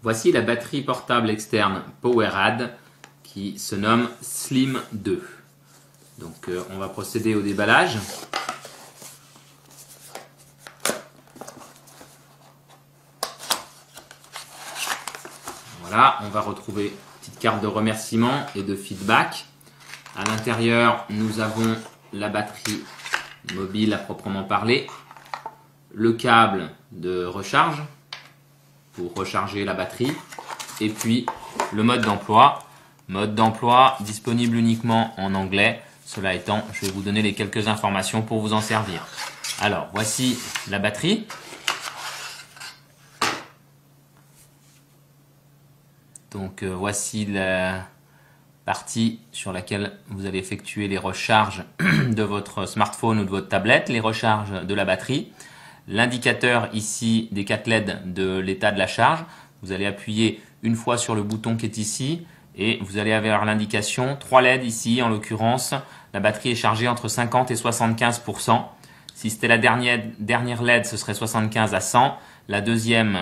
Voici la batterie portable externe PowerAd qui se nomme Slim 2. Donc on va procéder au déballage. Voilà, on va retrouver une petite carte de remerciement et de feedback. À l'intérieur, nous avons la batterie mobile à proprement parler, le câble de recharge pour recharger la batterie et puis le mode d'emploi. Mode d'emploi disponible uniquement en anglais. Cela étant, je vais vous donner les quelques informations pour vous en servir. Alors, voici la batterie. Donc, voici la partie sur laquelle vous allez effectuer les recharges de votre smartphone ou de votre tablette, les recharges de la batterie. L'indicateur ici des 4 LED de l'état de la charge. Vous allez appuyer une fois sur le bouton qui est ici et vous allez avoir l'indication 3 LED ici. En l'occurrence, la batterie est chargée entre 50 et 75%. Si c'était la dernière LED, ce serait 75 à 100. La deuxième,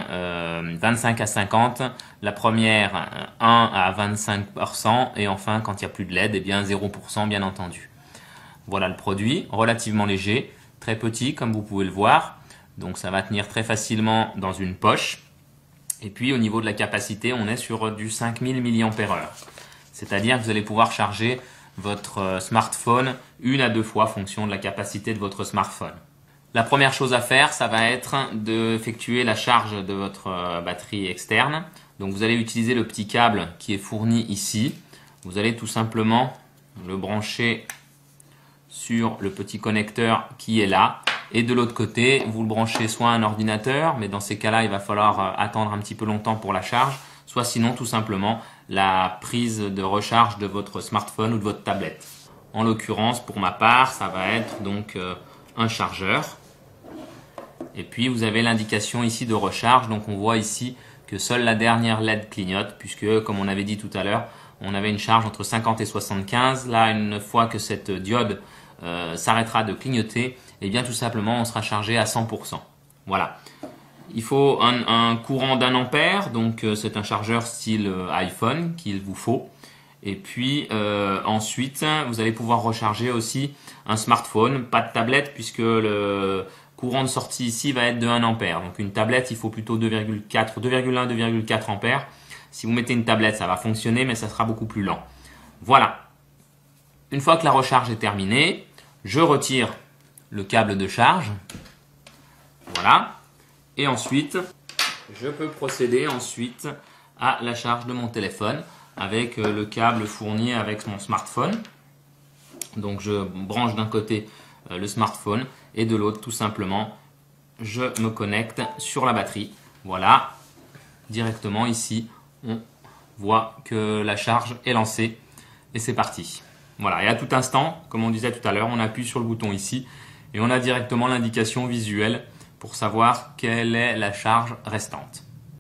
25 à 50. La première, 1 à 25%. Et enfin, quand il n'y a plus de LED, eh bien 0% bien entendu. Voilà le produit, relativement léger, très petit comme vous pouvez le voir. Donc ça va tenir très facilement dans une poche. Et puis au niveau de la capacité, on est sur du 5000 mAh. C'est-à-dire que vous allez pouvoir charger votre smartphone 1 à 2 fois en fonction de la capacité de votre smartphone. La première chose à faire, ça va être d'effectuer la charge de votre batterie externe. Donc vous allez utiliser le petit câble qui est fourni ici. Vous allez tout simplement le brancher sur le petit connecteur qui est là. Et de l'autre côté, vous le branchez soit à un ordinateur, mais dans ces cas-là, il va falloir attendre un petit peu longtemps pour la charge, soit sinon tout simplement la prise de recharge de votre smartphone ou de votre tablette. En l'occurrence, pour ma part, ça va être donc un chargeur. Et puis vous avez l'indication ici de recharge, donc on voit ici que seule la dernière LED clignote, puisque comme on avait dit tout à l'heure, on avait une charge entre 50 et 75. Là, une fois que cette diode s'arrêtera de clignoter, et bien tout simplement on sera chargé à 100%. Voilà. Il faut un courant d'1 ampère, donc c'est un chargeur style iPhone qu'il vous faut. Et puis ensuite, vous allez pouvoir recharger aussi un smartphone, pas de tablette puisque le courant de sortie ici va être de 1 ampère. Donc une tablette, il faut plutôt 2,1, 2,4 ampères. Si vous mettez une tablette, ça va fonctionner, mais ça sera beaucoup plus lent. Voilà. Une fois que la recharge est terminée, je retire le câble de charge. Voilà. Et ensuite, je peux procéder ensuite à la charge de mon téléphone avec le câble fourni avec mon smartphone. Donc je branche d'un côté le smartphone et de l'autre tout simplement je me connecte sur la batterie. Voilà. Directement ici, on voit que la charge est lancée et c'est parti. Voilà, et à tout instant, comme on disait tout à l'heure, on appuie sur le bouton ici et on a directement l'indication visuelle pour savoir quelle est la charge restante.